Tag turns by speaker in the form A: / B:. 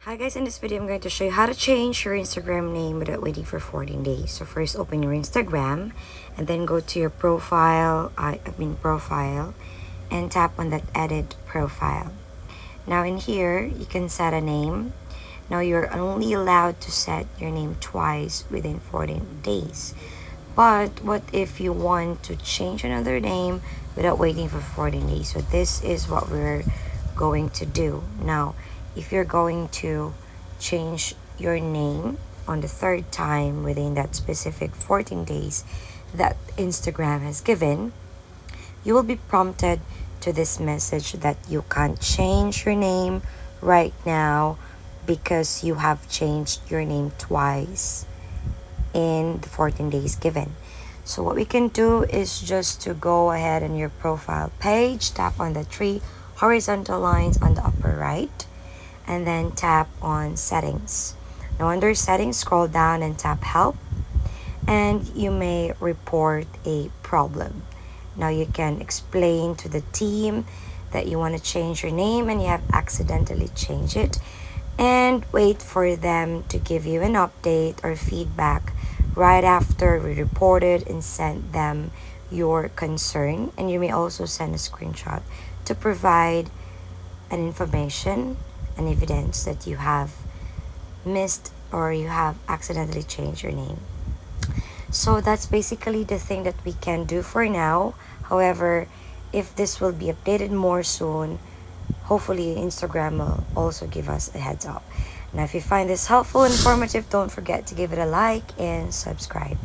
A: Hi guys, in this video I'm going to show you how to change your Instagram name without waiting for 14 days. So first open your Instagram and then go to your profile, profile, and tap on that edit profile. Now in here, you can set a name. Now you're only allowed to set your name twice within 14 days. But what if you want to change another name without waiting for 14 days? So this is what we're going to do. Now, if you're going to change your name on the third time within that specific 14 days that Instagram has given, you will be prompted to this message that you can't change your name right now because you have changed your name twice in the 14 days given. So what we can do is just to go ahead on your profile page, tap on the three horizontal lines on the upper right, and then tap on settings. Now under settings, scroll down and tap help, and you may report a problem. Now you can explain to the team that you want to change your name and you have accidentally changed it, and wait for them to give you an update or feedback right after we reported and sent them your concern. And you may also send a screenshot to provide an information and evidence that you have missed or you have accidentally changed your name. So that's basically the thing that we can do for now. However, if this will be updated more soon, hopefully Instagram will also give us a heads up. Now if you find this helpful, informative, don't forget to give it a like and subscribe.